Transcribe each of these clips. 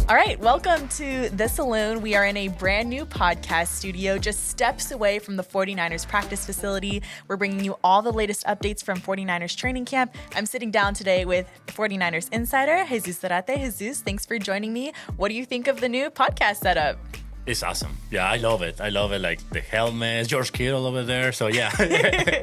All right, welcome to The Saloon. We are in a brand new podcast studio just steps away from the 49ers practice facility. We're bringing you all the latest updates from 49ers training camp. I'm sitting down today with 49ers insider, Jesús Zárate. Jesús, thanks for joining me. What do you think of the new podcast setup? It's awesome. Yeah, I love it. Like the helmet, George Kittle over there. So yeah,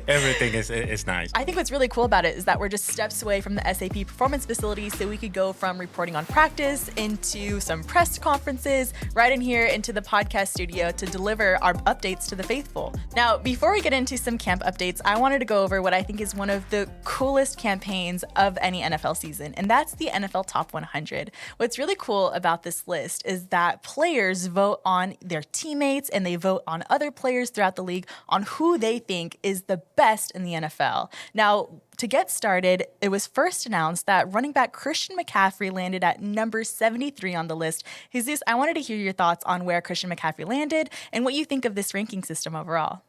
everything is nice. I think what's really cool about it is that we're just steps away from the SAP performance facility, so we could go from reporting on practice into some press conferences, right in here into the podcast studio to deliver our updates to the faithful. Now, before we get into some camp updates, I wanted to go over what I think is one of the coolest campaigns of any NFL season, and that's the NFL Top 100. What's really cool about this list is that players vote on their teammates and they vote on other players throughout the league on who they think is the best in the NFL. Now, to get started, it was first announced that running back Christian McCaffrey landed at number 73 on the list. Jesús, I wanted to hear your thoughts on where Christian McCaffrey landed and what you think of this ranking system overall.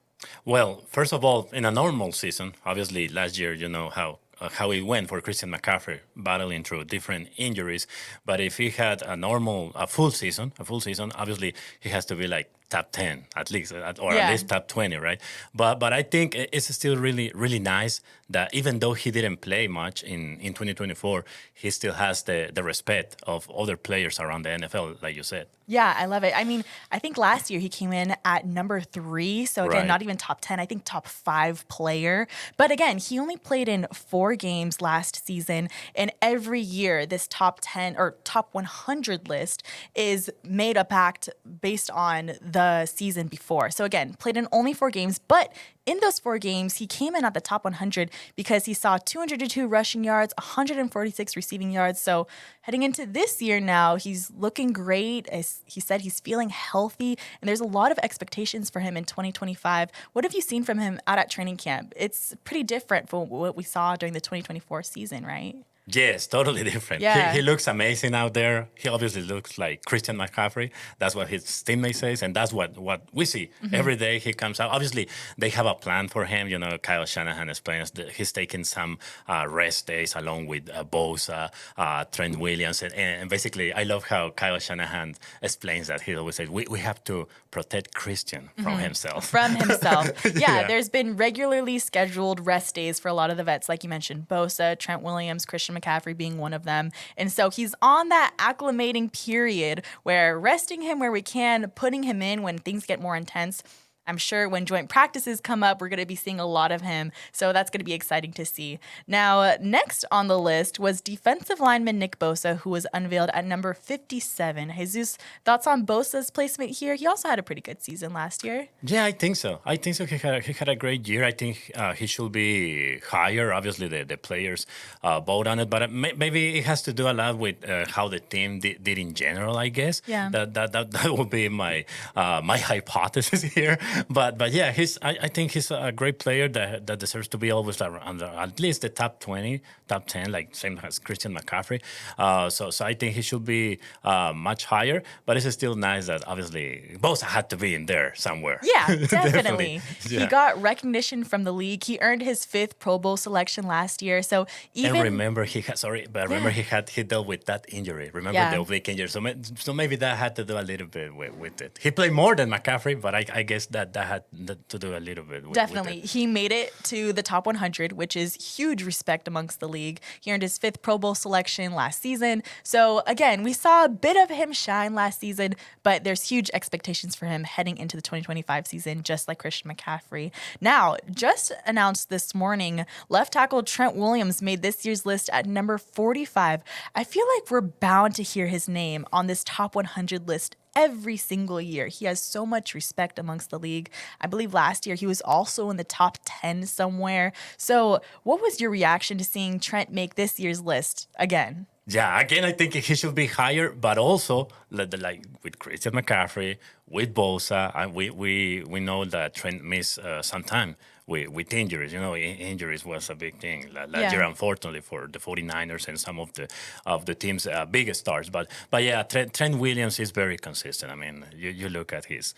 Well, first of all, in a normal season, obviously last year, you know how it went for Christian McCaffrey, battling through different injuries. But if he had a full season, obviously he has to be like top 10 at least, at least top 20, right? But I think it's still really, really nice that even though he didn't play much in 2024, he still has the respect of other players around the NFL, like you said. Yeah, I love it. I mean, I think last year he came in at number 3. So again, not even top 10, I think top 5 player. But again, he only played in 4 games last season. And every year, this top 10 or top 100 list is made up act based on the season before. So again, played in only 4 games, but in those 4 games, he came in at the top 100 because he saw 202 rushing yards, 146 receiving yards. So heading into this year now, he's looking great. As he said, he's feeling healthy, and there's a lot of expectations for him in 2025. What have you seen from him out at training camp? It's pretty different from what we saw during the 2024 season, right? Yes, totally different. Yeah. He looks amazing out there. He obviously looks like Christian McCaffrey. That's what his teammates say, and that's what we see. Every day he comes out. Obviously, they have a plan for him. You know, Kyle Shanahan explains that he's taking some rest days along with Bosa, Trent Williams. And basically, I love how Kyle Shanahan explains that. He always says, we have to protect Christian from himself. Yeah, there's been regularly scheduled rest days for a lot of the vets, like you mentioned, Bosa, Trent Williams, Christian McCaffrey being one of them. And so he's on that acclimating period where resting him where we can, putting him in when things get more intense. I'm sure when joint practices come up, we're going to be seeing a lot of him. So that's going to be exciting to see. Now, next on the list was defensive lineman Nick Bosa, who was unveiled at number 57. Jesús, thoughts on Bosa's placement here? He also had a pretty good season last year. Yeah, I think so. He had a great year. I think he should be higher. Obviously, the players vote on it, but maybe it has to do a lot with how the team did in general, I guess. Yeah. That would be my hypothesis here. But yeah, I think he's a great player that deserves to be always under at least the top 20, top 10, like same as Christian McCaffrey. So I think he should be much higher. But it's still nice that obviously Bosa had to be in there somewhere. Yeah, definitely. Yeah. He got recognition from the league. He earned his 5th Pro Bowl selection last year. So even and remember he dealt with that injury. Remember the oblique injury. So maybe that had to do a little bit with it. He played more than McCaffrey, but I guess that had to do a little bit with definitely. it. He made it to the top 100, which is huge respect amongst the league. He earned his 5th Pro Bowl selection last season. So again, we saw a bit of him shine last season, but there's huge expectations for him heading into the 2025 season, just like Christian McCaffrey. Now, just announced this morning, left tackle Trent Williams made this year's list at number 45. I feel like we're bound to hear his name on this top 100 list every single year. He has so much respect amongst the league. I believe last year he was also in the top 10 somewhere. So what was your reaction to seeing Trent make this year's list again? Yeah, again, I think he should be higher, but also like with Christian McCaffrey, with Bosa, and we know that Trent missed some time with injuries. Injuries was a big thing last Yeah. year, unfortunately, for the 49ers and some of the team's biggest stars. But yeah, Trent Williams is very consistent. I mean, you look at his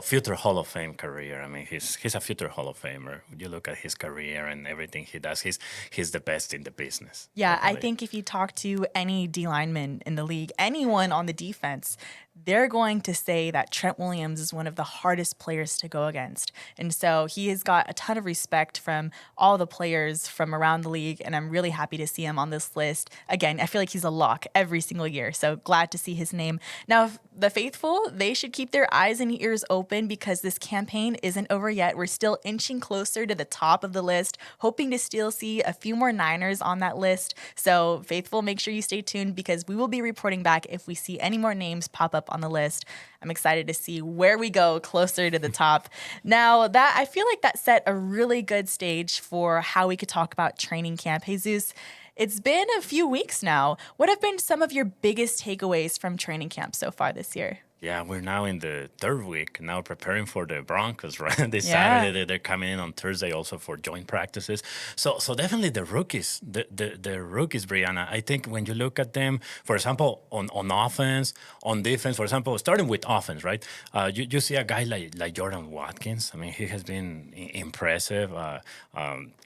future Hall of Fame career. I mean, he's a future Hall of Famer. You look at his career and everything he does. He's the best in the business. Yeah, I Definitely. think if you talk to any D lineman in the league, anyone on the defense, they're going to say that Trent Williams is one of the hardest players to go against. And so he has got a ton of respect from all the players from around the league, and I'm really happy to see him on this list. Again, I feel like he's a lock every single year, so glad to see his name. Now, the faithful, they should keep their eyes and ears open because this campaign isn't over yet. We're still inching closer to the top of the list, hoping to still see a few more Niners on that list. So, faithful, make sure you stay tuned because we will be reporting back if we see any more names pop up on the list. I'm excited to see where we go closer to the top. Now, that I feel like that set a really good stage for how we could talk about training camp. Jesus, it's been a few weeks now. What have been some of your biggest takeaways from training camp so far this year? Yeah, we're now in the third week, now preparing for the Broncos, right? This Yeah. Saturday, they're coming in on Thursday also for joint practices. So definitely the rookies, the rookies, Briana, I think when you look at them, for example, on offense, on defense, for example, starting with offense, right? You see a guy like Jordan Watkins. I mean, he has been impressive,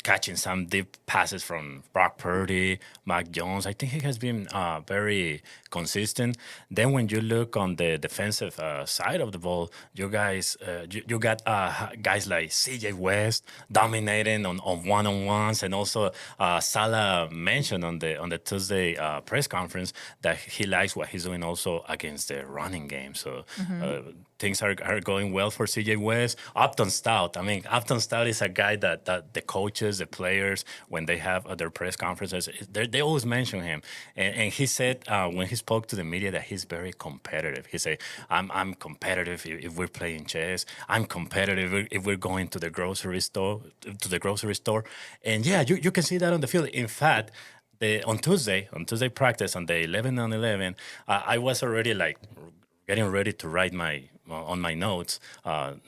catching some deep passes from Brock Purdy, Mac Jones. I think he has been very consistent. Then when you look on the defensive side of the ball, you guys, you got guys like CJ West dominating on one-on-ones, and also Salah mentioned on the Tuesday press conference that he likes what he's doing also against the running game. So things are going well for CJ West. Upton Stout. I mean, Upton Stout is a guy that the coaches, the players, when they have their press conferences, they always mention him. And he said when he spoke to the media that he's very competitive. He said, I'm competitive if we're playing chess. I'm competitive if we're going to the grocery store. And yeah, you can see that on the field. In fact, on Tuesday practice on the 11-on-11, I was already like getting ready to write on my notes,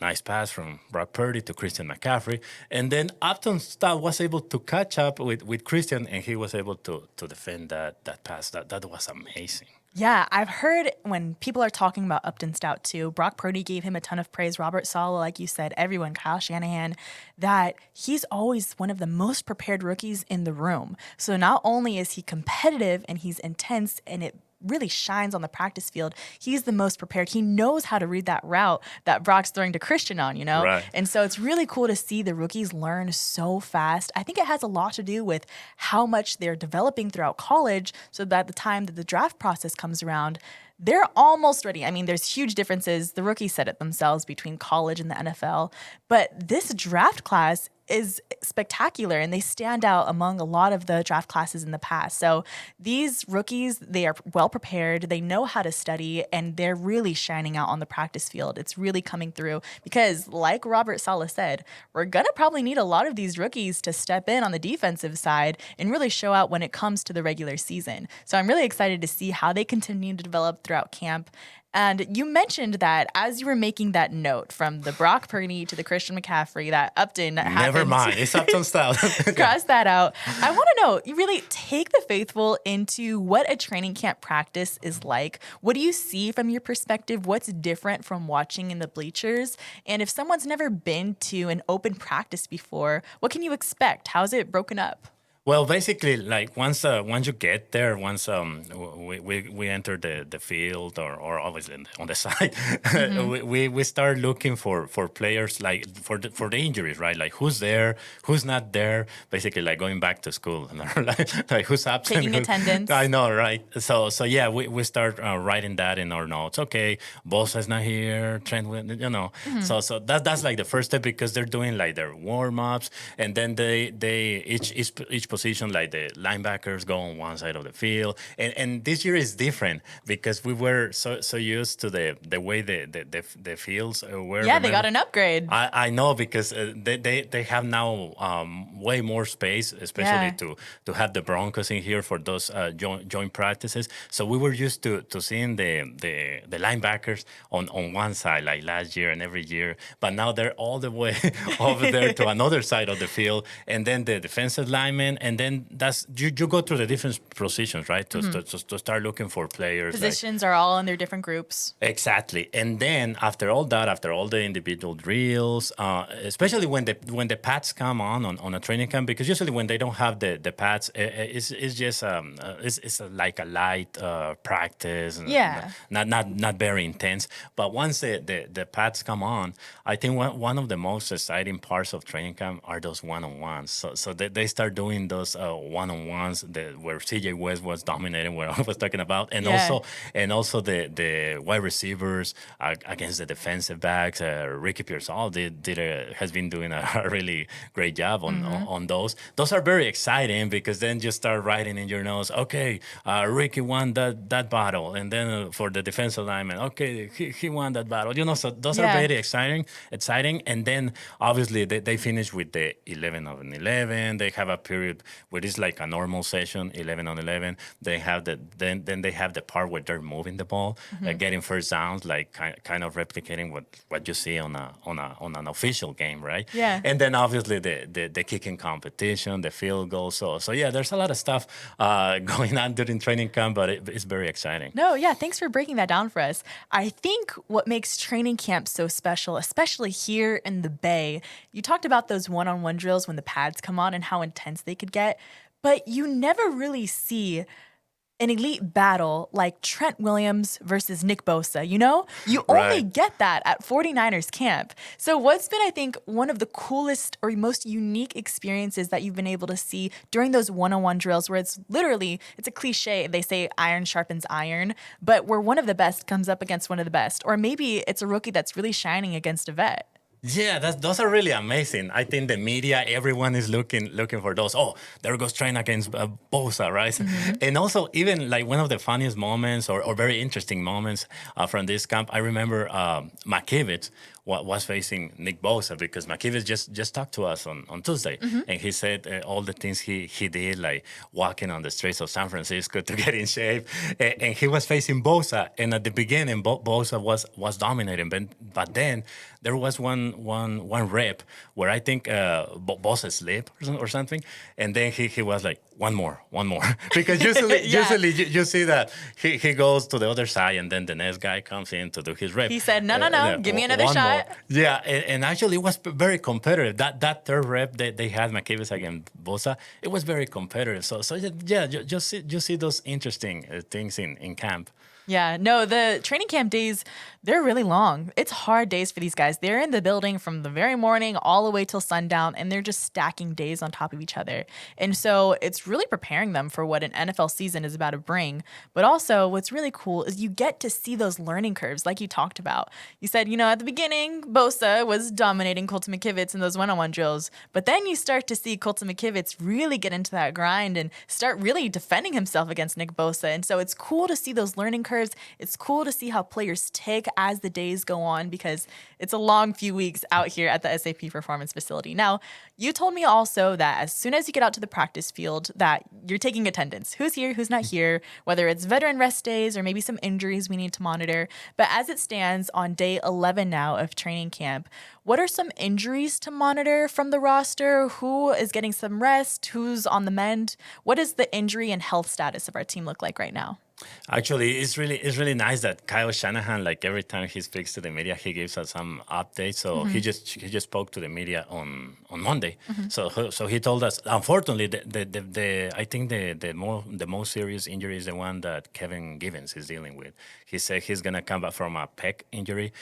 nice pass from Brock Purdy to Christian McCaffrey. And then Upton Stout was able to catch up with Christian, and he was able to defend that pass. That was amazing. Yeah, I've heard when people are talking about Upton Stout too, Brock Purdy gave him a ton of praise. Robert Saleh, like you said, everyone, Kyle Shanahan, that he's always one of the most prepared rookies in the room. So not only is he competitive and he's intense and it really shines on the practice field, he's the most prepared. He knows how to read that route that Brock's throwing to Christian on, Right. And so it's really cool to see the rookies learn so fast. I think it has a lot to do with how much they're developing throughout college, so that the time that the draft process comes around, they're almost ready. I mean, there's huge differences. The rookies said it themselves between college and the NFL. But this draft class is spectacular, and they stand out among a lot of the draft classes in the past. So these rookies, they are well prepared. They know how to study, and they're really shining out on the practice field. It's really coming through because, like Robert Saleh said, we're going to probably need a lot of these rookies to step in on the defensive side and really show out when it comes to the regular season. So I'm really excited to see how they continue to develop throughout camp. And you mentioned that as you were making that note from the Brock Purdy to the Christian McCaffrey, that Upton Never happened. mind. It's Upton Stout. Cross that out. I want to know, you really take the faithful into what a training camp practice is like. What do you see from your perspective? What's different from watching in the bleachers? And if someone's never been to an open practice before, what can you expect? How's it broken up? Well, basically, like once you get there, once we enter the field or obviously on the side, we start looking for players, like for the injuries, right? Like who's there, who's not there. Basically, like going back to school, like who's absent, Taking attendance. I know, right? So yeah, we start writing that in our notes. Okay, Bosa's not here, Trent Williams, So that's like the first step, because they're doing like their warm ups, and then they each position, like the linebackers, go on one side of the field. And this year is different because we were so used to the way the fields were. Yeah, they got an upgrade. I know because they have now way more space, especially to have the Broncos in here for those joint practices. So we were used to seeing the linebackers on one side like last year and every year, but now they're all the way over there to another side of the field, and then the defensive linemen, and then that's you go through the different positions, right? To start looking for players. Positions are all in their different groups. Exactly, and then after all that, after all the individual drills, especially when the pads come on a training camp, because usually when they don't have the pads, it's just it's like a light practice. Yeah. Not very intense. But once the pads come on, I think one of the most exciting parts of training camp are those one-on-ones. So they start doing those one-on-ones where CJ West was dominating, where I was talking about, and also the wide receivers against the defensive backs. Ricky Pearsall has been doing a really great job on those. Those are very exciting because then you start writing in your notes, okay, Ricky won that battle, and then for the defensive lineman, okay, he won that battle. So those are very exciting, and then obviously they finish with the 11 on 11. They have a period where it's like a normal session, 11 on 11. They have then they have the part where they're moving the ball, getting first downs, like kind of replicating what you see on an official game, right? Yeah. And then obviously the kicking competition, the field goal. So yeah, there's a lot of stuff going on during training camp, but it's very exciting. No, yeah, thanks for breaking that down for us. I think what makes training camp so special, especially here in the Bay, you talked about those one-on-one drills when the pads come on and how intense they could get, but you never really see an elite battle like Trent Williams versus Nick Bosa, You only get that at 49ers camp. So what's been, I think, one of the coolest or most unique experiences that you've been able to see during those one-on-one drills where it's a cliche, they say iron sharpens iron, but where one of the best comes up against one of the best, or maybe it's a rookie that's really shining against a vet. Yeah, those are really amazing. I think the media, everyone is looking for those. Oh, there goes Trent against Bosa, right? Mm-hmm. And also, even like one of the funniest moments or very interesting moments from this camp, I remember McKivitz was facing Nick Bosa because McKivitz just talked to us on Tuesday, and he said all the things he did, like walking on the streets of San Francisco to get in shape, and he was facing Bosa. And at the beginning, Bosa was dominating, but then there was one rep where I think Bosa slipped or something, and then he was like, one more, because usually you see that he goes to the other side, and then the next guy comes in to do his rep. He said, no, give me another shot. More. Yeah, and actually it was very competitive. That third rep that they had McKivitz against Bosa, it was very competitive. So yeah, just see those interesting things in camp. Yeah, no, the training camp days, they're really long. It's hard days for these guys. They're in the building from the very morning all the way till sundown, and they're just stacking days on top of each other. And so it's really preparing them for what an NFL season is about to bring. But also what's really cool is you get to see those learning curves like you talked about. You said, at the beginning, Bosa was dominating Colton McKivitz in those one-on-one drills. But then you start to see Colton McKivitz really get into that grind and start really defending himself against Nick Bosa. And so it's cool to see those learning curves. It's cool to see how players tick as the days go on because it's a long few weeks out here at the SAP Performance Facility. Now, you told me also that as soon as you get out to the practice field that you're taking attendance. Who's here, who's not here, whether it's veteran rest days or maybe some injuries we need to monitor. But as it stands on day 11 now of training camp, what are some injuries to monitor from the roster? Who is getting some rest? Who's on the mend? What does the injury and health status of our team look like right now? Actually, it's really nice that Kyle Shanahan, like every time he speaks to the media, he gives us some updates. So he just spoke to the media on Monday. So he told us, unfortunately, I think the most serious injury is the one that Kevin Givens is dealing with. He said he's gonna come back from a pec injury.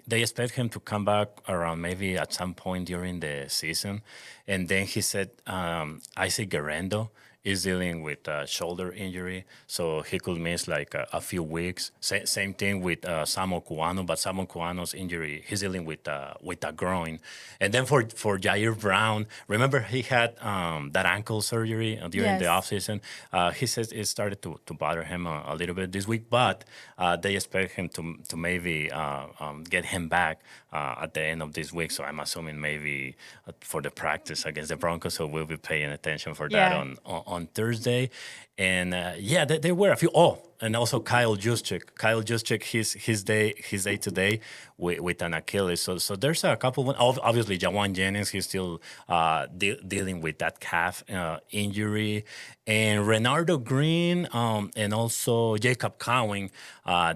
They expect him to come back around maybe at some point during the season. And then he said Isaac Guerrero is dealing with a shoulder injury, so he could miss like a few weeks. Same thing with Samuel Cuano, but Samuel Cuano's injury, he's dealing with a groin. And then for Jair Brown, remember he had that ankle surgery during the Yes. offseason. He says it started to bother him a little bit this week, but they expect him to maybe get him back at the end of this week. So I'm assuming maybe for the practice against the Broncos. So we'll be paying attention for that Yeah. on Thursday. And there were a few. Oh, and also Kyle Juszczyk. Kyle Juszczyk, his day today with an Achilles. So there's a couple. Obviously, Jawan Jennings, he's still dealing with that calf injury, and Renardo Green and also Jacob Cowing,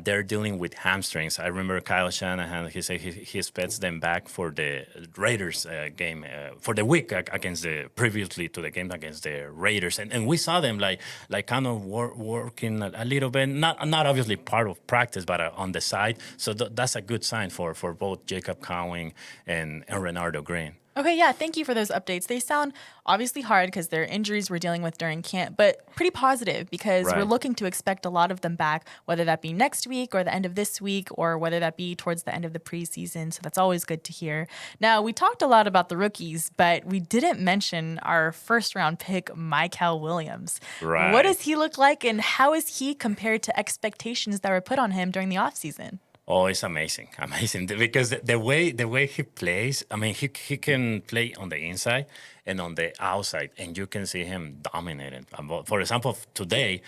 they're dealing with hamstrings. I remember Kyle Shanahan. He said he expects them back for the Raiders game for the week against previously to the game against the Raiders, and we saw them like kind of working a little bit, not obviously part of practice, but on the side. So that's a good sign for both Jacob Cowing and Renardo Green. Okay, yeah, thank you for those updates. They sound obviously hard because they're injuries we're dealing with during camp, but pretty positive because we're Right. looking to expect a lot of them back, whether that be next week or the end of this week or whether that be towards the end of the preseason. So that's always good to hear. Now, we talked a lot about the rookies, but we didn't mention our first round pick, Michael Williams. Right. What does he look like and how is he compared to expectations that were put on him during the offseason? Oh, it's amazing, because the way he plays. I mean, he can play on the inside and on the outside, and you can see him dominating. For example, today,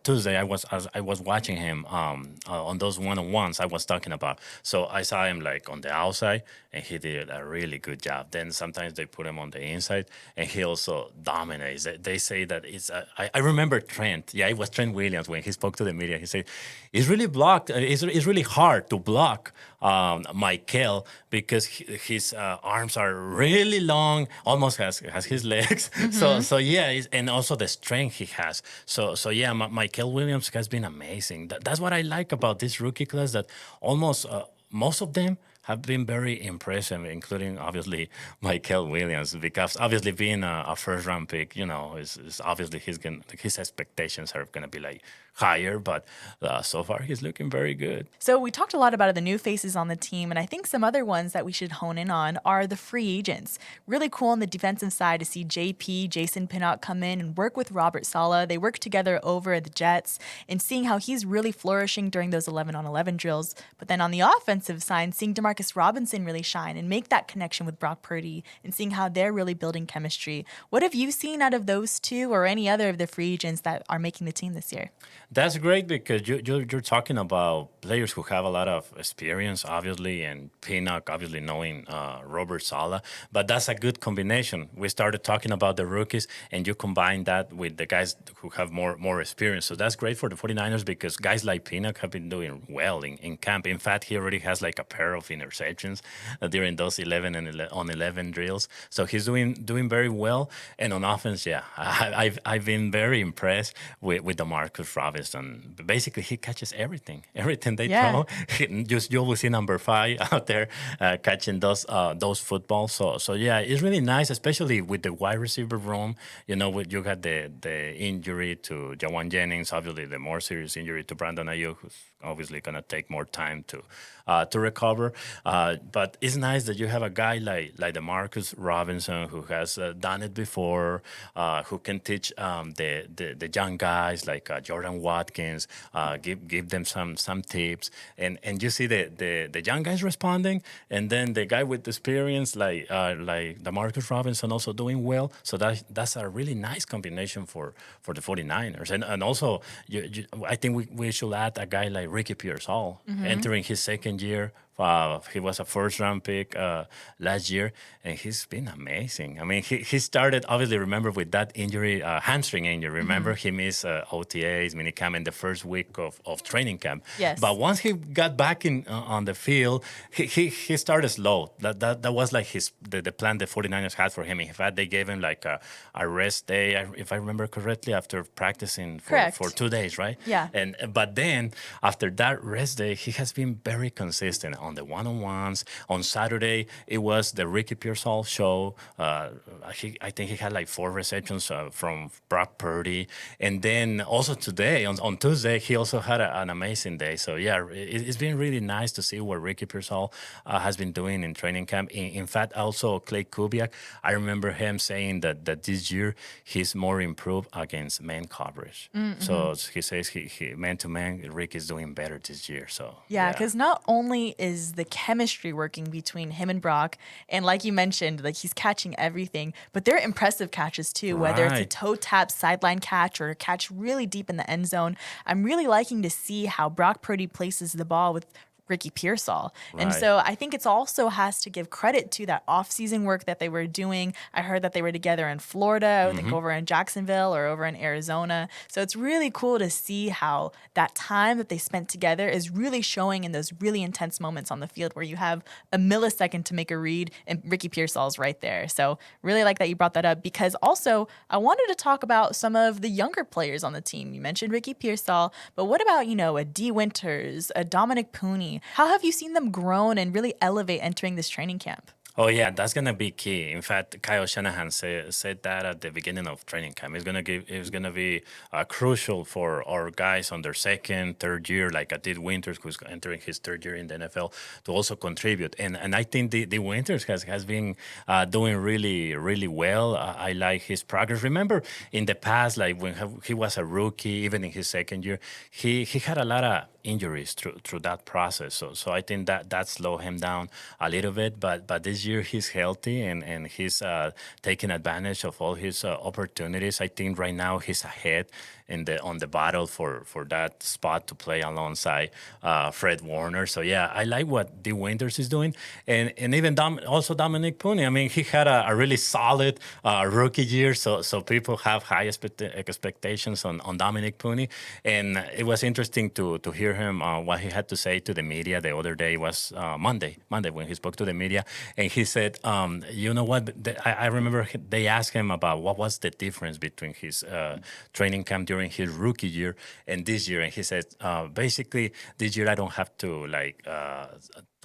Tuesday, I was watching him on those one-on-ones I was talking about. So I saw him like on the outside, and he did a really good job. Then sometimes they put him on the inside, and he also dominates. They say that it's. I remember Trent. Yeah, it was Trent Williams when he spoke to the media. He said it's really blocked. It's really hard to block Michael because his arms are really long, almost has his legs. So yeah, and also the strength he has. So yeah, Michael Williams has been amazing. That's what I like about this rookie class. That almost most of them have been very impressive, including obviously Michael Williams, because obviously being a first round pick, is obviously his expectations are gonna be like higher, but so far he's looking very good. So we talked a lot about the new faces on the team, and I think some other ones that we should hone in on are the free agents. Really cool on the defensive side to see JP, Jason Pinnock come in and work with Robert Saleh. They work together over at the Jets and seeing how he's really flourishing during those 11-on-11 drills. But then on the offensive side, seeing Demarcus Robinson really shine and make that connection with Brock Purdy and seeing how they're really building chemistry. What have you seen out of those two or any other of the free agents that are making the team this year? That's great because you're talking about players who have a lot of experience, obviously, and Pinnock, obviously, knowing Robert Saleh. But that's a good combination. We started talking about the rookies, and you combine that with the guys who have more experience. So that's great for the 49ers because guys like Pinnock have been doing well in camp. In fact, he already has like a pair of interceptions during those 11 drills. So he's doing very well. And on offense, yeah, I've been very impressed with DeMarcus Robinson. Basically, he catches everything they throw. You will see number 5 out there catching those footballs. So yeah, it's really nice, especially with the wide receiver room. You got the injury to Jawan Jennings, obviously the more serious injury to Brandon Ayuk, who's obviously gonna take more time to recover. But it's nice that you have a guy like DeMarcus Robinson who has done it before, who can teach the young guys like Jordan Watkins, give them some tips, and you see the young guys responding, and then the guy with experience like DeMarcus Robinson also doing well. So that's a really nice combination for the 49ers, and also I think we should add a guy like Ricky Pearsall entering his second year. He was a first-round pick last year, and he's been amazing. I mean, he started, obviously, remember, with that injury, hamstring injury. Remember, he missed OTAs, minicamp in the first week of training camp. Yes. But once he got back on the field, he started slow. That was like the plan the 49ers had for him. In fact, they gave him like a rest day, if I remember correctly, after practicing for 2 days, right? Yeah. But then, after that rest day, he has been very consistent. the one-on-ones. On Saturday, it was the Ricky Pearsall show. I think he had like 4 receptions from Brock Purdy, and then also today on Tuesday he also had an amazing day. So yeah, it's been really nice to see what Ricky Pearsall has been doing in training camp. In fact, also Clay Kubiak, I remember him saying that this year he's more improved against man coverage. So he says he man to man, Rick is doing better this year. So Yeah, because not only is the chemistry working between him and Brock, and like you mentioned, like he's catching everything, but they're impressive catches too, whether it's a Right. toe tap sideline catch or a catch really deep in the end zone. I'm really liking to see how Brock Purdy places the ball with Ricky Pearsall. And Right. so I think it's also has to give credit to that off-season work that they were doing. I heard that they were together in Florida, I think over in Jacksonville or over in Arizona. So it's really cool to see how that time that they spent together is really showing in those really intense moments on the field where you have a millisecond to make a read and Ricky Pearsall's right there. So really like that you brought that up because also I wanted to talk about some of the younger players on the team. You mentioned Ricky Pearsall, but what about, a D Winters, a Dominic Pooney? How have you seen them grown and really elevate entering this training camp? Oh yeah, that's gonna be key. In fact, Kyle Shanahan said that at the beginning of training camp. It's gonna be crucial for our guys on their second, third year, like a Did Winters, who's entering his third year in the NFL, to also contribute. And I think the Winters has been doing really really well. I like his progress. Remember in the past, like when he was a rookie, even in his second year, he had a lot of injuries through that process. So I think that slowed him down a little bit. But this year he's healthy and he's taking advantage of all his opportunities. I think right now he's ahead on the battle for that spot to play alongside Fred Warner. So yeah, I like what D Winters is doing, and even also Dominic Pooney. I mean, he had a really solid rookie year, so people have high expectations on Dominic Pooney, and it was interesting to hear him what he had to say to the media the other day. Was Monday when he spoke to the media, and he said, you know what? I remember they asked him about what was the difference between his training camp during his rookie year and this year, and he said, basically, this year I don't have to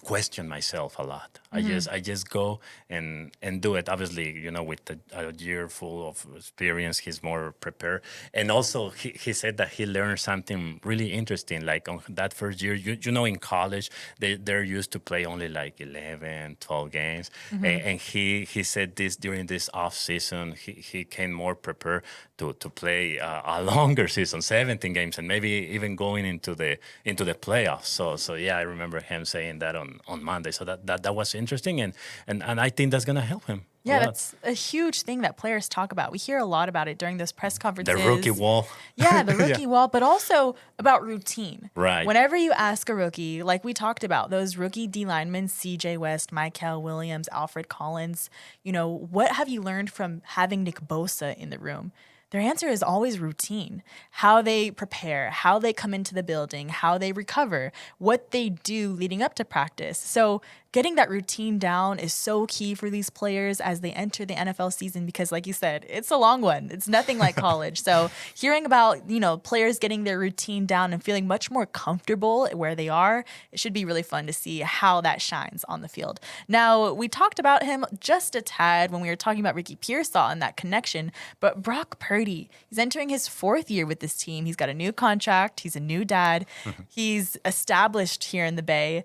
question myself a lot. I just go and do it. Obviously, with a year full of experience, he's more prepared. And also, he said that he learned something really interesting. Like on that first year, in college, they're used to play only like 11, 12 games. And he said this during this off season, he came more prepared to play a longer season, 17 games, and maybe even going into the playoffs. So yeah, I remember him saying that on Monday. So that was interesting, and I think that's gonna help him. Yeah, that's a huge thing that players talk about. We hear a lot about it during those press conferences. The rookie wall. Yeah, the rookie wall, but also about routine. Right. Whenever you ask a rookie, like we talked about, those rookie D linemen, CJ West, Michael Williams, Alfred Collins, what have you learned from having Nick Bosa in the room? Their answer is always routine. How they prepare, how they come into the building, how they recover, what they do leading up to practice. So getting that routine down is so key for these players as they enter the NFL season because, like you said, it's a long one. It's nothing like college. So hearing about, players getting their routine down and feeling much more comfortable where they are, it should be really fun to see how that shines on the field. Now, we talked about him just a tad when we were talking about Ricky Pearsall and that connection, but Brock Purdy, he's entering his 4th year with this team. He's got a new contract. He's a new dad. He's established here in the Bay.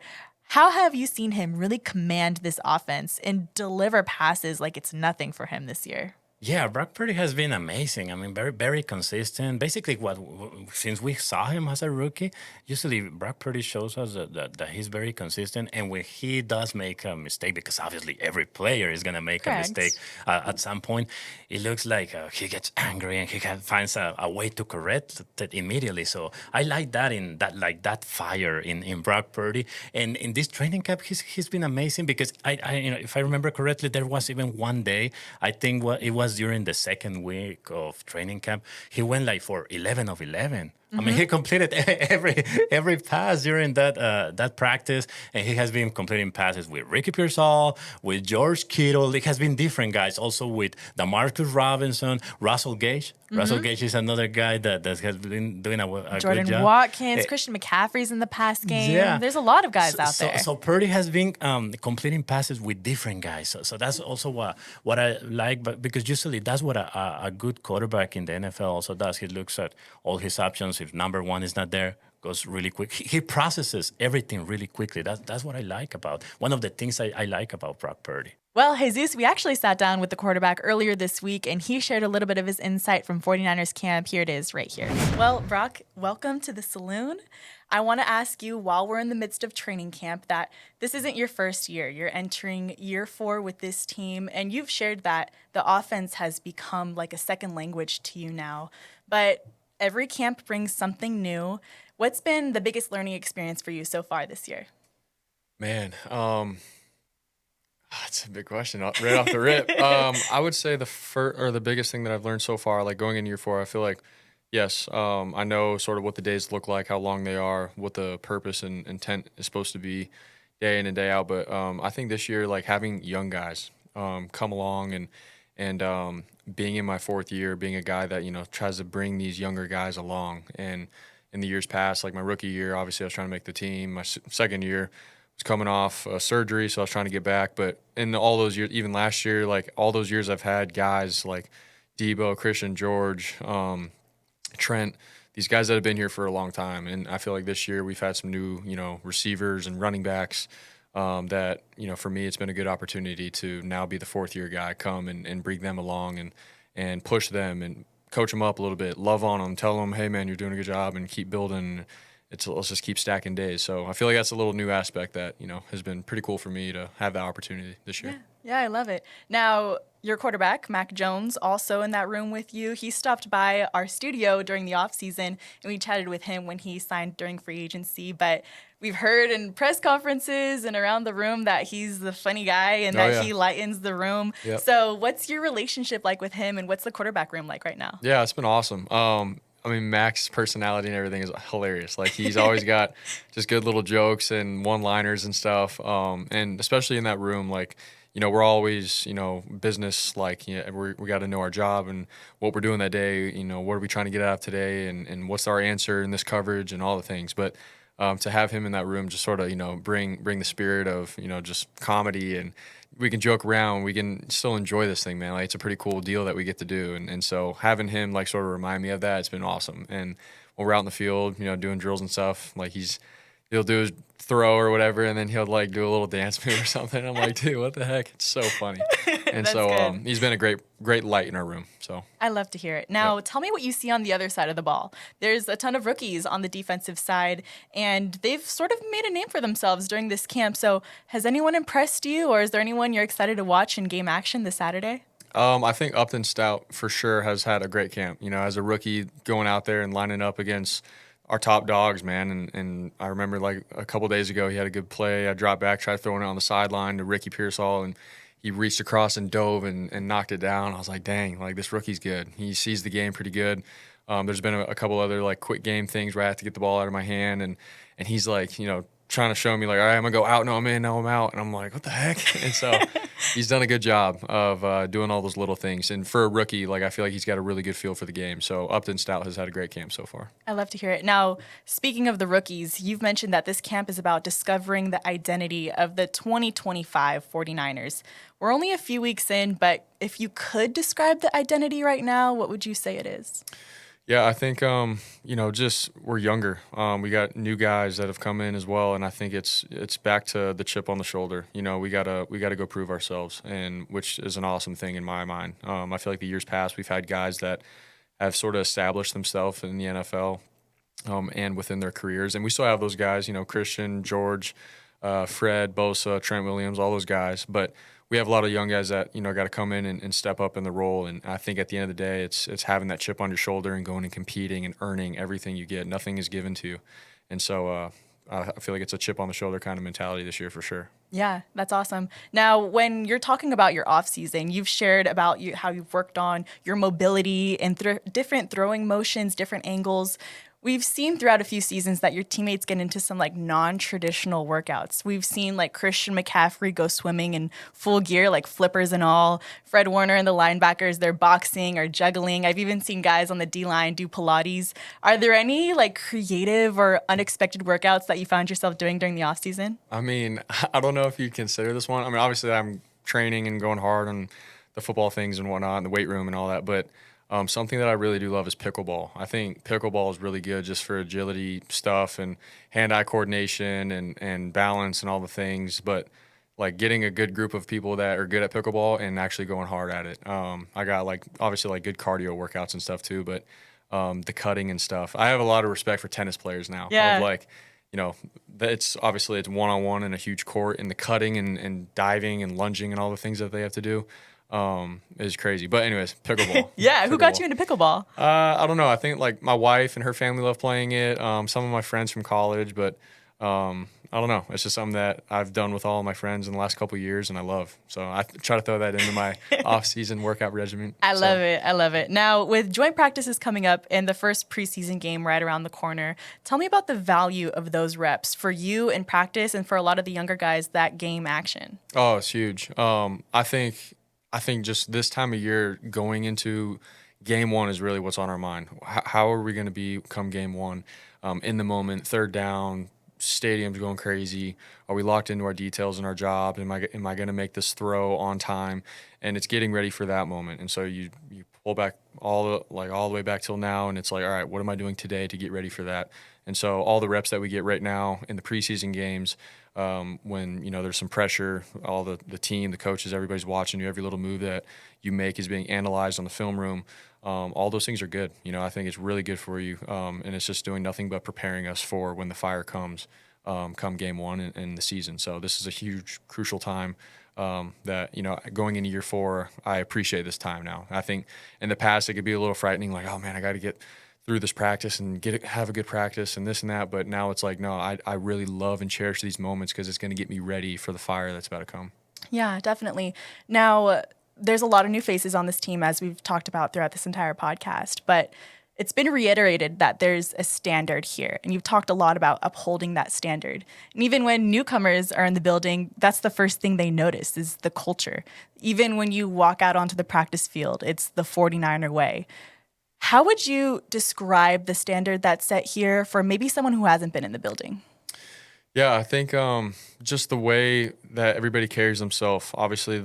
How have you seen him really command this offense and deliver passes like it's nothing for him this year? Yeah, Brock Purdy has been amazing. I mean, very, very consistent. Basically, since we saw him as a rookie, usually Brock Purdy shows us that he's very consistent. And when he does make a mistake, because obviously every player is going to make a mistake at some point, it looks like he gets angry and he finds a way to correct it immediately. So I like that fire in Brock Purdy. And in this training camp, he's been amazing because I if I remember correctly, there was even one day, I think it was during the second week of training camp, he went like for 11 of 11 I mean, he completed every pass during that practice, and he has been completing passes with Ricky Pearsall, with George Kittle. It has been different guys, also with DeMarcus Robinson, Russell Gage. Russell Gage is another guy that has been doing a good Jordan job. Watkins, Christian McCaffrey's in the pass game. Yeah. There's a lot of guys out there. So Purdy has been completing passes with different guys. So that's also what I like, but because usually that's what a good quarterback in the NFL also does. He looks at all his options. If number one is not there, goes really quick. He processes everything really quickly. That's what I like about one of the things I like about Brock Purdy. Well, Jesus, we actually sat down with the quarterback earlier this week, and he shared a little bit of his insight from 49ers camp. Here it is right here. Well, Brock, welcome to the Saloon. I want to ask you, while we're in the midst of training camp, that this isn't your first year. You're entering year 4 with this team, and you've shared that the offense has become like a second language to you now. But every camp brings something new. What's been the biggest learning experience for you so far this year? Man, that's a big question right off the rip. I would say the biggest thing that I've learned so far, like going into year 4, I feel like, yes, I know sort of what the days look like, how long they are, what the purpose and intent is supposed to be day in and day out. But I think this year, like having young guys come along and being in my 4th year, being a guy that, tries to bring these younger guys along. And in the years past, like my rookie year, obviously I was trying to make the team. My second year was coming off surgery, so I was trying to get back. But in all those years, even last year, like all those years I've had guys like Debo, Christian, George, Trent, these guys that have been here for a long time. And I feel like this year we've had some new, receivers and running backs that, for me, it's been a good opportunity to now be the 4th year guy, come and bring them along and push them and coach them up a little bit, love on them, tell them, hey, man, you're doing a good job, and keep building. Let's just keep stacking days. So I feel like that's a little new aspect that, has been pretty cool for me to have that opportunity this year. Yeah, I love it. Now, your quarterback, Mac Jones, also in that room with you. He stopped by our studio during the offseason, and we chatted with him when he signed during free agency. But we've heard in press conferences and around the room that he's the funny guy and he lightens the room. Yep. So what's your relationship like with him, and what's the quarterback room like right now? Yeah, it's been awesome. I mean, Mac's personality and everything is hilarious. Like, he's always got just good little jokes and one-liners and stuff. And especially in that room, like, we're always, business, like, we got to know our job and what we're doing that day, what are we trying to get out of today and what's our answer in this coverage and all the things. But to have him in that room just sort of, bring the spirit of, just comedy, and we can joke around, we can still enjoy this thing, man. Like, it's a pretty cool deal that we get to do. And so having him, like, sort of remind me of that, it's been awesome. And when we're out in the field, doing drills and stuff, like, he'll do his throw or whatever, and then he'll like do a little dance move or something. I'm like, dude, what the heck? It's so funny. And so he's been a great light in our room. So I love to hear it. Now, Tell me what you see on the other side of the ball. There's a ton of rookies on the defensive side, and they've sort of made a name for themselves during this camp. So has anyone impressed you, or is there anyone you're excited to watch in game action this Saturday? I think Upton Stout for sure has had a great camp. As a rookie, going out there and lining up against our top dogs, man. And I remember like a couple days ago, he had a good play. I dropped back, tried throwing it on the sideline to Ricky Pearsall, and he reached across and dove and knocked it down. I was like, dang, like this rookie's good. He sees the game pretty good. There's been a couple other like quick game things where I have to get the ball out of my hand, and he's like, trying to show me like, all right, I'm gonna go out. No, I'm in. No, I'm out. And I'm like, what the heck? And so he's done a good job of doing all those little things. And for a rookie, like I feel like he's got a really good feel for the game. So Upton Stout has had a great camp so far. I love to hear it. Now, speaking of the rookies, you've mentioned that this camp is about discovering the identity of the 2025 49ers. We're only a few weeks in, but if you could describe the identity right now, what would you say it is? Yeah, I think just we're younger. We got new guys that have come in as well, and I think it's back to the chip on the shoulder. We gotta go prove ourselves, and which is an awesome thing in my mind. I feel like the years past we've had guys that have sort of established themselves in the NFL and within their careers, and we still have those guys. Christian, George, Fred, Bosa, Trent Williams, all those guys, but we have a lot of young guys that, got to come in and step up in the role. And I think at the end of the day, it's having that chip on your shoulder and going and competing and earning everything you get. Nothing is given to you. And so I feel like it's a chip on the shoulder kind of mentality this year for sure. Yeah, that's awesome. Now, when you're talking about your offseason, you've shared about how you've worked on your mobility and different throwing motions, different angles. We've seen throughout a few seasons that your teammates get into some like non-traditional workouts. We've seen like Christian McCaffrey go swimming in full gear, like flippers and all. Fred Warner and the linebackers, they're boxing or juggling. I've even seen guys on the D-line do Pilates. Are there any like creative or unexpected workouts that you found yourself doing during the off season? I mean, I don't know if you consider this one. I mean, obviously I'm training and going hard on the football things and whatnot, and the weight room and all that, but something that I really do love is pickleball. I think pickleball is really good just for agility stuff and hand-eye coordination and balance and all the things. But like getting a good group of people that are good at pickleball and actually going hard at it. I got like obviously like good cardio workouts and stuff too, but the cutting and stuff. I have a lot of respect for tennis players now. Yeah. Of like, it's obviously it's one-on-one in a huge court, and the cutting and diving and lunging and all the things that they have to do. Is crazy. But anyways, pickleball. Yeah, who got Pickleball. you into pickleball? I don't know. I think like my wife and her family love playing it. Some of my friends from college, but I don't know. It's just something that I've done with all of my friends in the last couple of years, and I love. So I try to throw that into my off-season workout regimen. I love it. I love it. Now, with joint practices coming up and the first preseason game right around the corner, tell me about the value of those reps for you in practice and for a lot of the younger guys that game action. Oh, it's huge. I think just this time of year going into game one is really what's on our mind. How are we going to be come game one in the moment, third down, stadium's going crazy? Are we locked into our details and our job? Am I going to make this throw on time? And it's getting ready for that moment. And so you pull back all the way back till now, and it's like, all right, what am I doing today to get ready for that? And so all the reps that we get right now in the preseason games, when there's some pressure, all the team, the coaches, everybody's watching you. Every little move that you make is being analyzed on the film room. All those things are good. I think it's really good for you, and it's just doing nothing but preparing us for when the fire comes, come game one in the season. So this is a huge, crucial time that going into year 4, I appreciate this time now. I think in the past it could be a little frightening, like, oh man, I got to get through this practice and have a good practice and this and that. But now it's like, no, I really love and cherish these moments because it's going to get me ready for the fire that's about to come. Yeah, definitely. Now, there's a lot of new faces on this team, as we've talked about throughout this entire podcast, but it's been reiterated that there's a standard here, and you've talked a lot about upholding that standard. And even when newcomers are in the building, that's the first thing they notice is the culture. Even when you walk out onto the practice field, it's the 49er way. How would you describe the standard that's set here for maybe someone who hasn't been in the building? Yeah, I think just the way that everybody carries themselves. Obviously,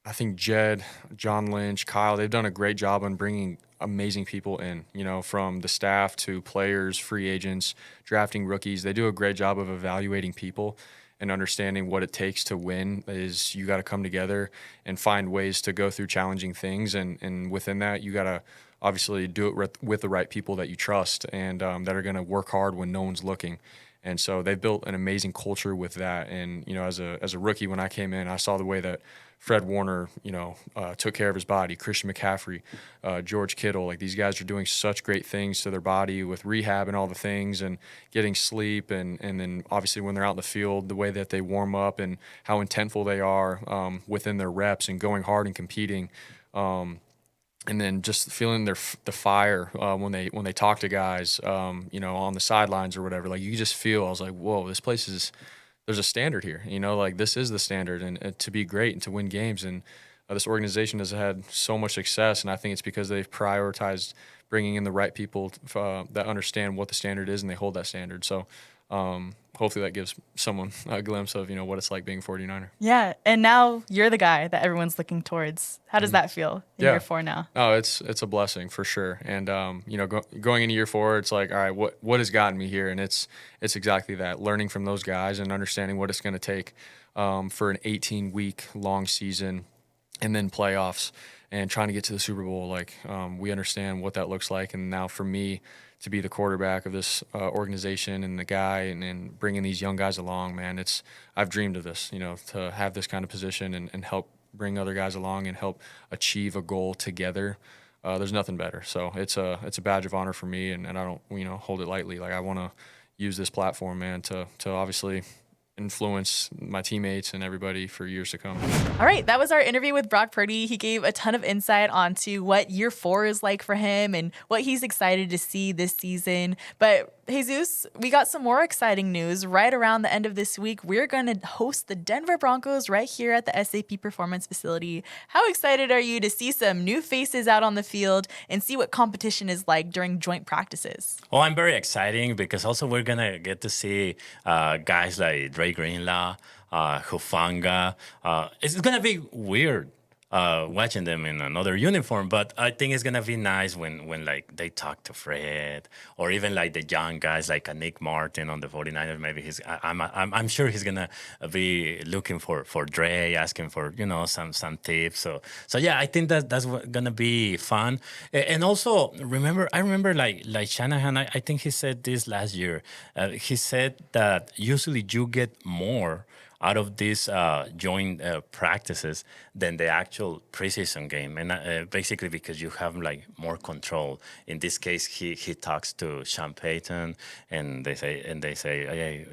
I think Jed, John Lynch, Kyle, they've done a great job on bringing amazing people in, from the staff to players, free agents, drafting rookies. They do a great job of evaluating people and understanding what it takes to win. Is you got to come together and find ways to go through challenging things. And within that, you got to obviously do it with the right people that you trust and that are going to work hard when no one's looking. And so they built an amazing culture with that. And, as a rookie, when I came in, I saw the way that Fred Warner, took care of his body, Christian McCaffrey, George Kittle. Like, these guys are doing such great things to their body with rehab and all the things and getting sleep. And then obviously when they're out in the field, the way that they warm up and how intentful they are within their reps and going hard and competing. And then just feeling the fire when they talk to guys, on the sidelines or whatever. Like, you just feel, I was like, whoa, this place there's a standard here. Like, this is the standard, and to be great and to win games. And this organization has had so much success, and I think it's because they've prioritized bringing in the right people that understand what the standard is, and they hold that standard. So hopefully that gives someone a glimpse of, what it's like being a 49er. Yeah, and now you're the guy that everyone's looking towards. How does that feel in year 4 now? Oh, it's a blessing for sure. And going into year 4, it's like, all right, what has gotten me here? And it's exactly that, learning from those guys and understanding what it's going to take for an 18-week long season and then playoffs and trying to get to the Super Bowl. Like, we understand what that looks like. And now for me to be the quarterback of this organization and the guy and bringing these young guys along, man, I've dreamed of this, to have this kind of position and help bring other guys along and help achieve a goal together. There's nothing better. So it's a badge of honor for me, and I don't hold it lightly. Like, I want to use this platform, man, to obviously influence my teammates and everybody for years to come. All right, that was our interview with Brock Purdy. He gave a ton of insight onto what year 4 is like for him and what he's excited to see this season. But Jesus, we got some more exciting news. Right around the end of this week, we're going to host the Denver Broncos right here at the SAP Performance Facility. How excited are you to see some new faces out on the field and see what competition is like during joint practices? Oh, I'm very exciting because also we're going to get to see guys like Dre Greenlaw, Hufanga. It's going to be weird watching them in another uniform, but I think it's going to be nice when like they talk to Fred or even like the young guys like a Nick Martin on the 49ers. Maybe I'm sure he's going to be looking for Dre, asking for, some tips. So yeah, I think that's going to be fun. And also I remember like Shanahan, I think he said this last year. He said that usually you get more out of these joint practices than the actual preseason game, and basically because you have like more control. In this case, he talks to Sean Payton, and they say, hey,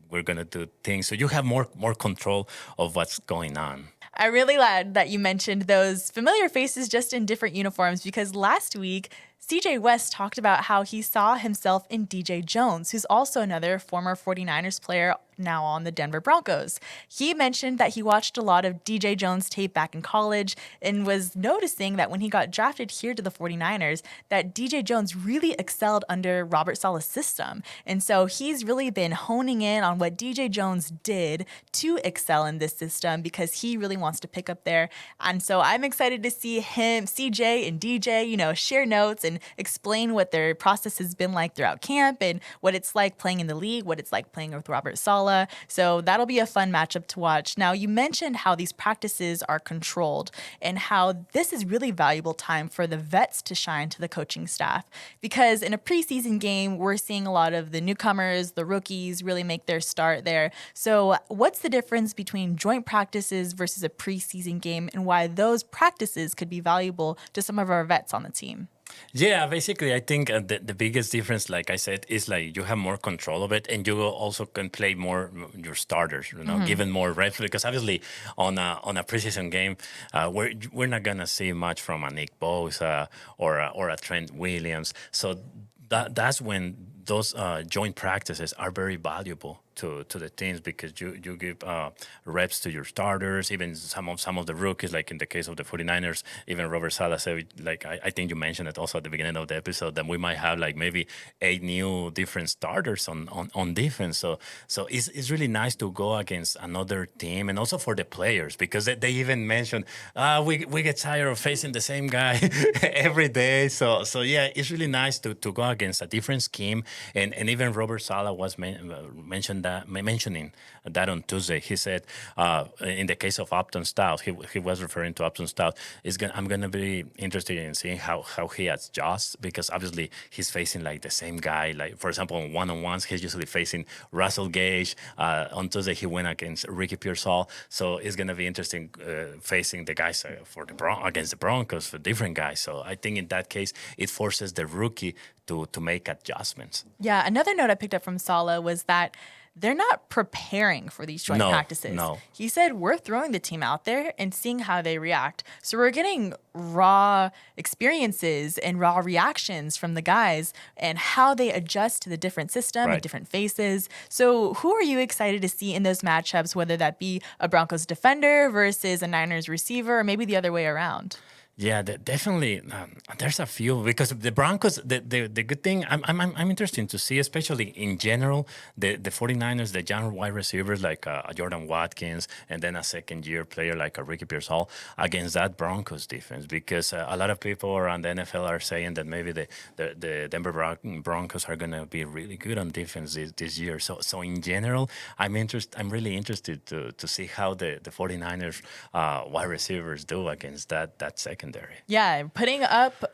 we're gonna do things. So you have more control of what's going on. I'm really glad that you mentioned those familiar faces just in different uniforms, because last week, CJ West talked about how he saw himself in DJ Jones, who's also another former 49ers player now on the Denver Broncos. He mentioned that he watched a lot of DJ Jones tape back in college and was noticing that when he got drafted here to the 49ers, that DJ Jones really excelled under Robert Saleh's system. And so he's really been honing in on what DJ Jones did to excel in this system because he really wants to pick up there. And so I'm excited to see him, CJ and DJ, share notes and explain what their process has been like throughout camp and what it's like playing in the league, what it's like playing with Robert Saleh. So that'll be a fun matchup to watch. Now, you mentioned how these practices are controlled and how this is really valuable time for the vets to shine to the coaching staff, because in a preseason game, we're seeing a lot of the newcomers, the rookies really make their start there. So what's the difference between joint practices versus a preseason game and why those practices could be valuable to some of our vets on the team? Yeah, basically, I think the biggest difference, like I said, is like you have more control of it, and you also can play more your starters, given more reps. Because obviously, on a preseason game, we're not gonna see much from a Nick Bosa or a Trent Williams. So that's when those joint practices are very valuable to the teams, because you give reps to your starters, even some of the rookies, like in the case of the 49ers, even Robert Saleh said, like I think you mentioned it also at the beginning of the episode, that we might have like maybe 8 new different starters on defense. So it's really nice to go against another team, and also for the players, because they even mentioned we get tired of facing the same guy every day. So yeah, it's really nice to go against a different scheme, and even Robert Saleh was mentioning that on Tuesday. He said, in the case of Upton Stout, he was referring to Upton Stout. I'm going to be interested in seeing how he adjusts, because obviously he's facing like the same guy. Like, for example, on one-on-ones, he's usually facing Russell Gage. On Tuesday, he went against Ricky Pearsall. So it's going to be interesting facing the guys against the Broncos, for different guys. So I think in that case, it forces the rookie to make adjustments. Yeah, another note I picked up from Saleh was that they're not preparing for these joint practices. No. He said, we're throwing the team out there and seeing how they react. So we're getting raw experiences and raw reactions from the guys and how they adjust to the different system and different faces. So who are you excited to see in those matchups, whether that be a Broncos defender versus a Niners receiver, or maybe the other way around? Yeah, definitely. There's a few, because the Broncos, the good thing, I'm interested to see, especially in general, the 49ers, the young wide receivers like Jordan Watkins, and then a second-year player like Ricky Pearsall against that Broncos defense, because a lot of people around the NFL are saying that maybe the Denver Broncos are going to be really good on defense this year. So in general, I'm really interested to see how the 49ers wide receivers do against that second. Yeah, putting up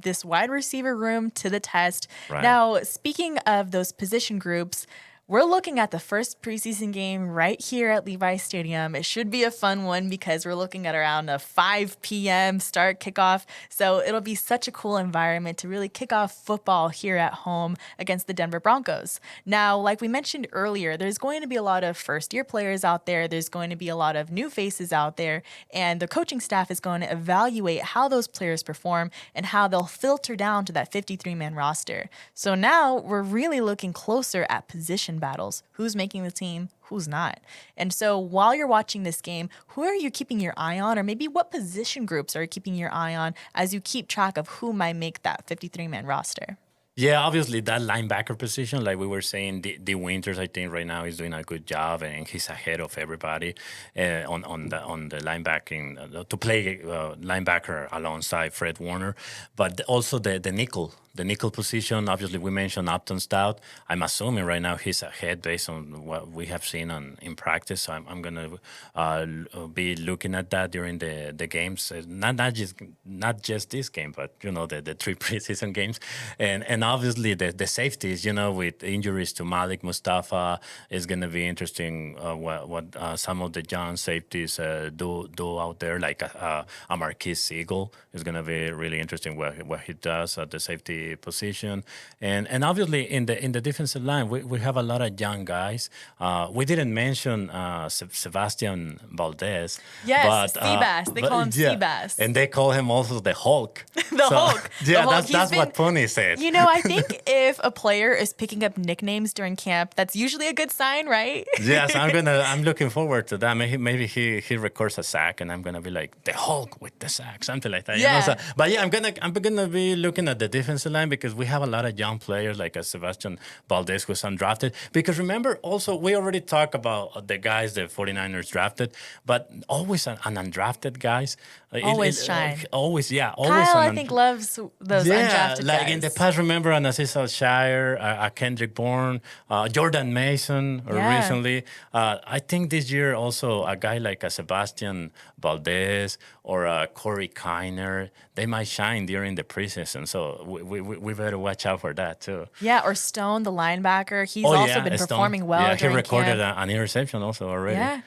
this wide receiver room to the test. Right. Now, speaking of those position groups, We're looking at the first preseason game right here at Levi Stadium. It should be a fun one because we're looking at around a 5 p.m. start kickoff. So it'll be such a cool environment to really kick off football here at home against the Denver Broncos. Now, like we mentioned earlier, there's going to be a lot of first-year players out there. There's going to be a lot of new faces out there. And the coaching staff is going to evaluate how those players perform and how they'll filter down to that 53-man roster. So now we're really looking closer at position battles. Who's making the team? Who's not? And so while you're watching this game, who are you keeping your eye on? Or maybe what position groups are you keeping your eye on as you keep track of who might make that 53-man roster? Yeah, obviously that linebacker position, like we were saying, the Winters, I think right now is doing a good job, and he's ahead of everybody on the linebacking to play linebacker alongside Fred Warner, but also the nickel. The nickel position, obviously, we mentioned Upton Stout. I'm assuming right now he's ahead based on what we have seen in practice. So I'm going to be looking at that during the games, not just this game, but the 3 preseason games, and obviously the safeties. With injuries to Malik Mustafa, is going to be interesting. What some of the young safeties do out there, like a Marquise Siegel, is going to be really interesting what he does at the safety position, and obviously in the defensive line we have a lot of young guys. We didn't mention Sebastian Valdez. Yes, Seabass. They call him Seabass, and they call him also the Hulk. Hulk. Yeah, the Hulk. that's what Pony said. I think if a player is picking up nicknames during camp, that's usually a good sign, right? Yes, I'm looking forward to that. Maybe he records a sack, and I'm gonna be like the Hulk with the sack, something like that. Yeah. But yeah, I'm gonna be looking at the defensive line because we have a lot of young players like Sebastian Valdez who's undrafted. Because remember, also, we already talked about the guys the 49ers drafted, but always an undrafted guys. Always shine. Always. Kyle, I think, loves those undrafted like guys. in the past, remember Anasis Shire, Kendrick Bourne, Jordan Mason recently. I think this year also a guy like a Sebastian Valdez or a Corey Kiner, they might shine during the preseason. So we better watch out for that too. Yeah, or Stone, the linebacker. He's also been performing well during camp. He recorded an interception also already. Yeah.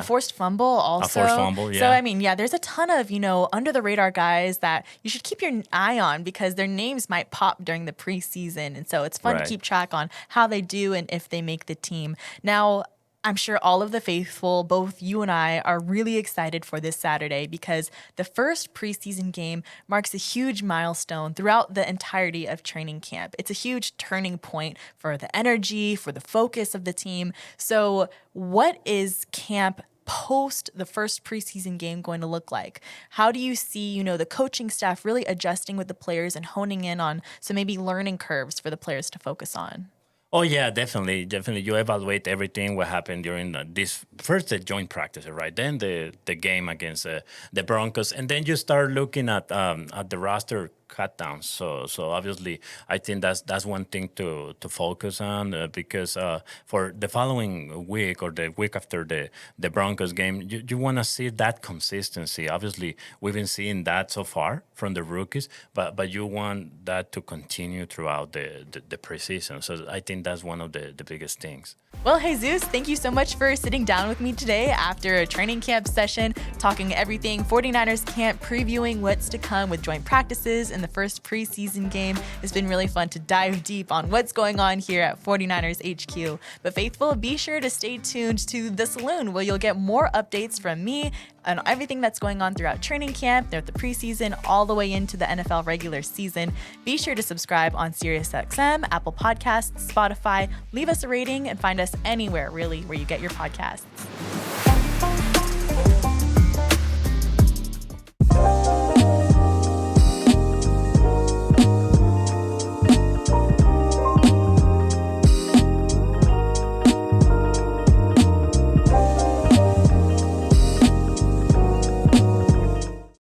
Forced fumble also. A forced fumble, yeah. So, there's a ton of, under-the-radar guys that you should keep your eye on because their names might pop during the preseason. And so it's fun to keep track on how they do and if they make the team. Now, I'm sure all of the faithful, both you and I, are really excited for this Saturday because the first preseason game marks a huge milestone throughout the entirety of training camp. It's a huge turning point for the energy, for the focus of the team. So what is camp post the first preseason game going to look like? How do you see, the coaching staff really adjusting with the players and honing in on some maybe learning curves for the players to focus on? Oh, yeah, definitely. You evaluate everything, what happened during this first the joint practice, right? Then the game against the Broncos, and then you start looking at the roster cut downs. So obviously, I think that's one thing to focus on because for the following week or the week after the Broncos game, you want to see that consistency. Obviously, we've been seeing that so far from the rookies, but you want that to continue throughout the preseason. So I think that's one of the biggest things. Well, Jesús, thank you so much for sitting down with me today after a training camp session, talking everything 49ers camp, previewing what's to come with joint practices in the first preseason game. It's been really fun to dive deep on what's going on here at 49ers HQ. But faithful, be sure to stay tuned to The Saloon, where you'll get more updates from me on everything that's going on throughout training camp, throughout the preseason, all the way into the NFL regular season. Be sure to subscribe on SiriusXM, Apple Podcasts, Spotify. Leave us a rating and find us anywhere, really, where you get your podcasts.